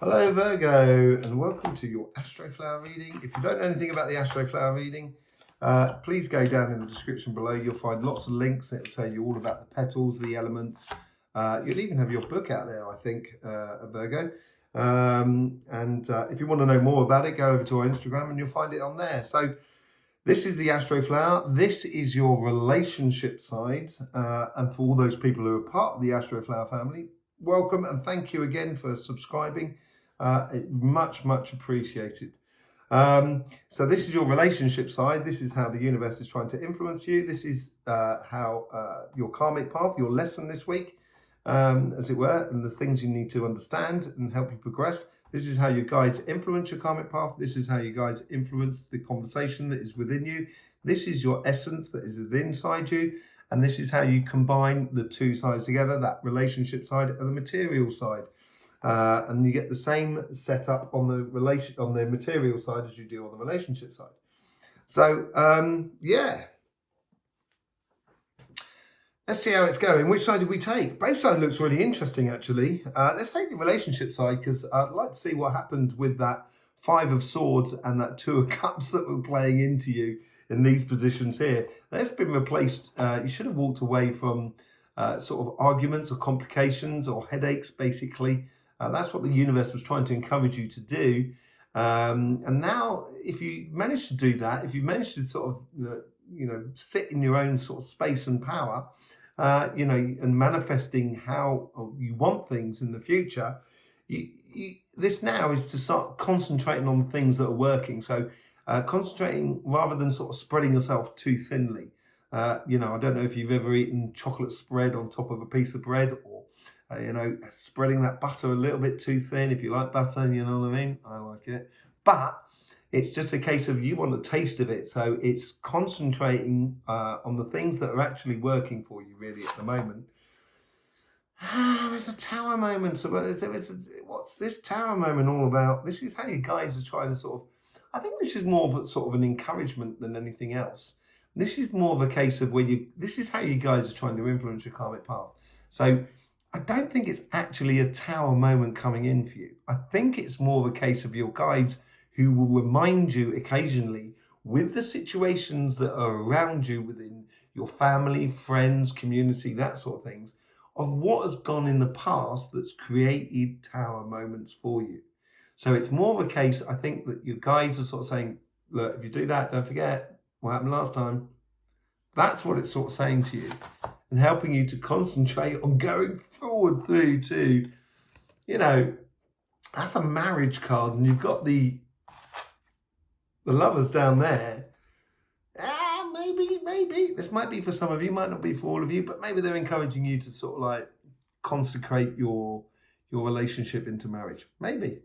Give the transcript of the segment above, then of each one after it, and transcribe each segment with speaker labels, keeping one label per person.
Speaker 1: Hello Virgo, and welcome to your Astroflower reading. If you don't know anything about the Astroflower reading, please go down in the description below. You'll find lots of links and it'll tell you all about the petals, the elements. You'll even have your book out there, I think, Virgo. If you want to know more about it, go over to our Instagram and you'll find it on there. So this is the Astroflower. This is your relationship side. And for all those people who are part of the Astroflower family, welcome and thank you again for subscribing. Much appreciated. So this is your relationship side. This is how the universe is trying to influence you. This is how your karmic path, your lesson this week, as it were, and the things you need to understand and help you progress. This is how your guides influence your karmic path. This is how you guides influence the conversation that is within you. This is your essence that is inside you. And this is how you combine the two sides together, that relationship side and the material side. And you get the same setup on the material side as you do on the relationship side. So, yeah. Let's see how it's going. Which side did we take? Both sides looks really interesting, actually. Let's take the relationship side, because I'd like to see what happened with that 5 of Swords and that 2 of Cups that were playing into you in these positions here. That's been replaced. You should have walked away from sort of arguments or complications or headaches, basically. That's what the universe was trying to encourage you to do. And now, if you manage to do that, if you manage to sort of, sit in your own sort of space and power, and manifesting how you want things in the future, this now is to start concentrating on things that are working. So concentrating rather than sort of spreading yourself too thinly. I don't know if you've ever eaten chocolate spread on top of a piece of bread, or spreading that butter a little bit too thin. If you like butter, you know what I mean? I like it. But it's just a case of you want a taste of it. So it's concentrating on the things that are actually working for you really at the moment. There's a tower moment. So what's this tower moment all about? This is how you guys are trying to sort of, I think this is more of a sort of an encouragement than anything else. This is more of a case of this is how you guys are trying to influence your karmic path. So I don't think it's actually a tower moment coming in for you. I think it's more of a case of your guides who will remind you occasionally with the situations that are around you within your family, friends, community, that sort of things, of what has gone in the past that's created tower moments for you. So it's more of a case, I think, that your guides are sort of saying, look, if you do that, don't forget what happened last time. That's what it's sort of saying to you and helping you to concentrate on going forward through to, that's a marriage card, and you've got the lovers down there. Maybe this might be for some of you, might not be for all of you, but maybe they're encouraging you to sort of like consecrate your relationship into marriage. Maybe.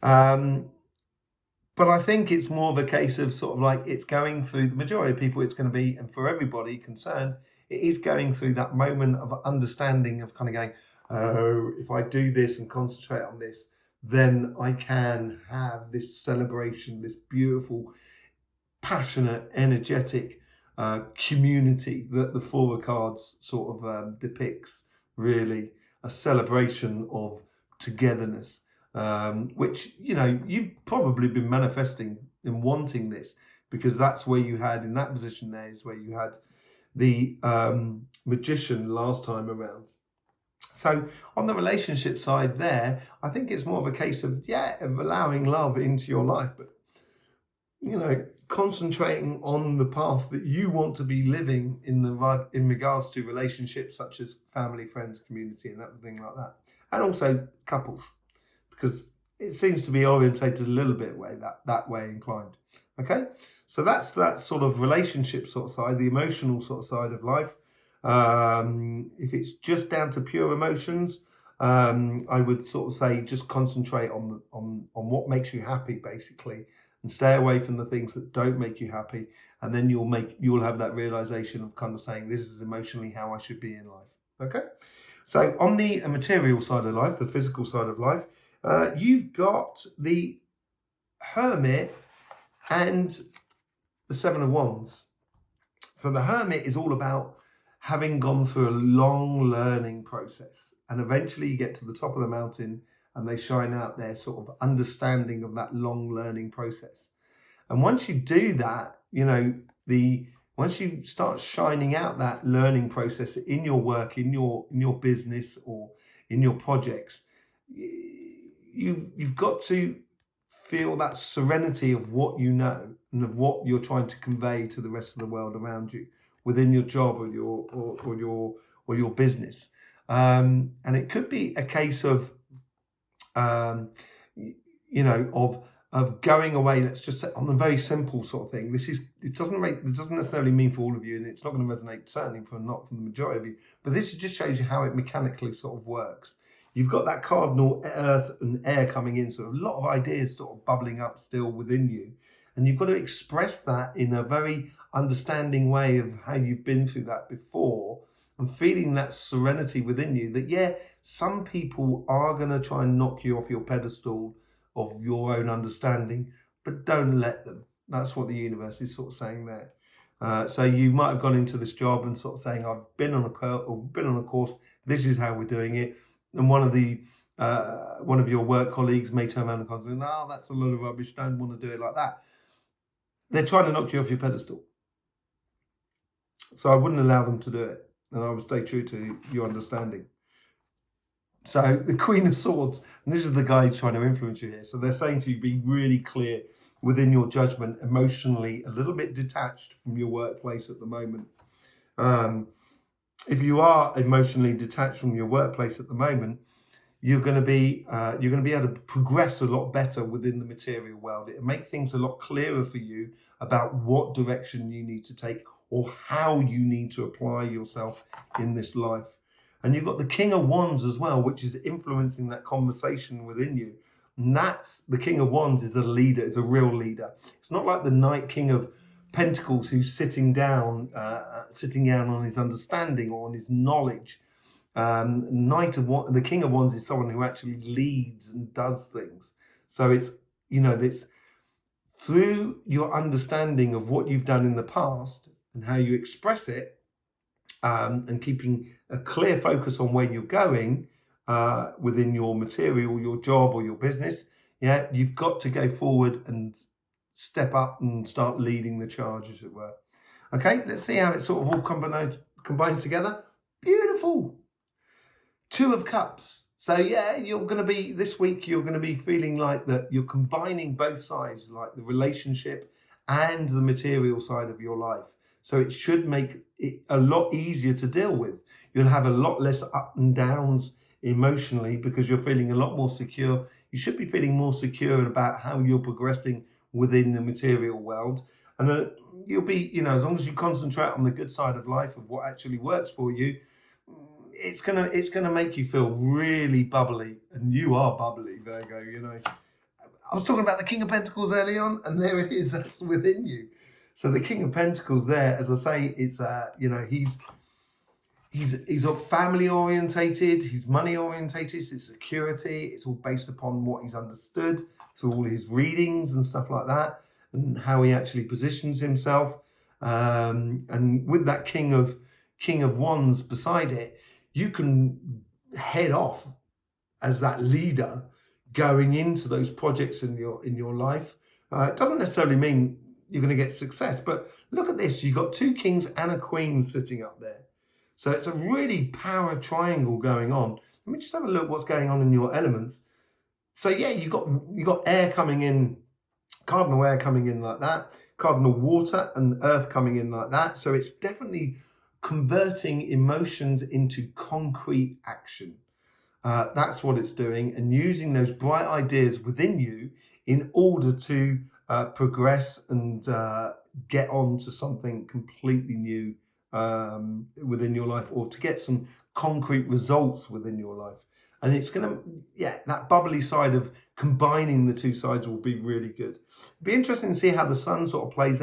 Speaker 1: But I think it's more of a case of sort of like it's going through the majority of people. It's going to be, and for everybody concerned, it is going through that moment of understanding of kind of going, oh, if I do this and concentrate on this, then I can have this celebration, this beautiful, passionate, energetic community that the 4 of Cards sort of depicts, really, a celebration of togetherness, which, you've probably been manifesting and wanting this, because that's where you had, in that position there, is where you had the Magician last time around. So on the relationship side there, I think it's more of a case of allowing love into your life, but, concentrating on the path that you want to be living in regards to relationships such as family, friends, community, and everything like that. And also couples, because it seems to be orientated a little bit that way inclined. Okay, so that's that sort of relationship sort of side, the emotional sort of side of life. If it's just down to pure emotions, I would sort of say just concentrate on what makes you happy, basically, and stay away from the things that don't make you happy. And then you'll have that realization of kind of saying, this is emotionally how I should be in life. Okay, so on the material side of life, the physical side of life, you've got the Hermit and the 7 of Wands. So the Hermit is all about having gone through a long learning process, and eventually you get to the top of the mountain and they shine out their sort of understanding of that long learning process. And once you do that, once you start shining out that learning process in your work, in your business, or in your projects, you've got to feel that serenity of what you know and of what you're trying to convey to the rest of the world around you within your job or your business. And it could be a case of of going away. Let's just say on the very simple sort of thing. It doesn't necessarily mean for all of you, and it's not going to resonate certainly not from the majority of you. But this just shows you how it mechanically sort of works. You've got that cardinal earth and air coming in, so a lot of ideas sort of bubbling up still within you. And you've got to express that in a very understanding way of how you've been through that before, and feeling that serenity within you that, some people are going to try and knock you off your pedestal of your own understanding, but don't let them. That's what the universe is sort of saying there. So you might have gone into this job and sort of saying, I've been on a course, this is how we're doing it. And one of your work colleagues may turn around and say, no, that's a load of rubbish, don't want to do it like that. They're trying to knock you off your pedestal. So I wouldn't allow them to do it, and I would stay true to your understanding. So the Queen of Swords, and this is the guy trying to influence you here. So they're saying to you, be really clear within your judgment, emotionally a little bit detached from your workplace at the moment. If you are emotionally detached from your workplace at the moment, you're going to be able to progress a lot better within the material world. It'll make things a lot clearer for you about what direction you need to take or how you need to apply yourself in this life. And you've got the King of Wands as well, which is influencing that conversation within you. And that's the King of Wands is a leader, is a real leader. It's not like the Knight King of Pentacles who's sitting down on his understanding or on his knowledge. The King of Wands is someone who actually leads and does things. So it's through your understanding of what you've done in the past and how you express it, and keeping a clear focus on where you're going within your material, your job or your business, you've got to go forward and step up and start leading the charge, as it were. Okay, let's see how it sort of all combines together. Beautiful. Two of Cups. So this week you're going to be feeling like that you're combining both sides, like the relationship and the material side of your life. So it should make it a lot easier to deal with. You'll have a lot less up and downs emotionally because you're feeling a lot more secure. You should be feeling more secure about how you're progressing within the material world. And you'll be, as long as you concentrate on the good side of life, of what actually works for you, it's gonna make you feel really bubbly. And you are bubbly, Virgo, I was talking about the King of Pentacles early on, and there it is, that's within you. So the King of Pentacles there, as I say, it's he's family orientated, he's money orientated, it's security, it's all based upon what he's understood through all his readings and stuff like that, and how he actually positions himself. And with that King of Wands beside it, you can head off as that leader going into those projects in your life. It doesn't necessarily mean you're going to get success, but look at this. You've got two kings and a queen sitting up there. So it's a really power triangle going on. Let me just have a look what's going on in your elements. So you got air coming in, cardinal air coming in like that, cardinal water and earth coming in like that. So it's definitely converting emotions into concrete action. That's what it's doing, and using those bright ideas within you in order to progress and get on to something completely new within your life, or to get some concrete results within your life. And it's going to, that bubbly side of combining the two sides will be really good. It'll be interesting to see how the sun sort of plays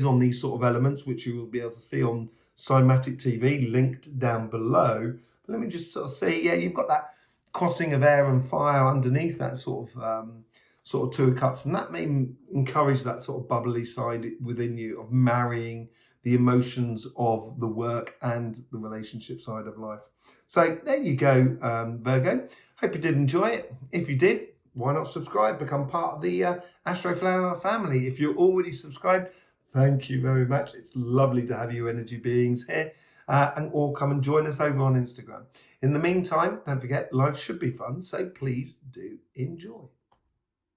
Speaker 1: on these sort of elements, which you will be able to see on Cymatic TV, linked down below. But let me just sort of see, you've got that crossing of air and fire underneath that sort of Two of Cups, and that may encourage that sort of bubbly side within you of marrying the emotions of the work and the relationship side of life. So there you go, Virgo. Hope you did enjoy it. If you did, why not subscribe, become part of the Astroflower family. If you're already subscribed, thank you very much. It's lovely to have you energy beings here. And all come and join us over on Instagram. In the meantime, don't forget, life should be fun, so please do enjoy.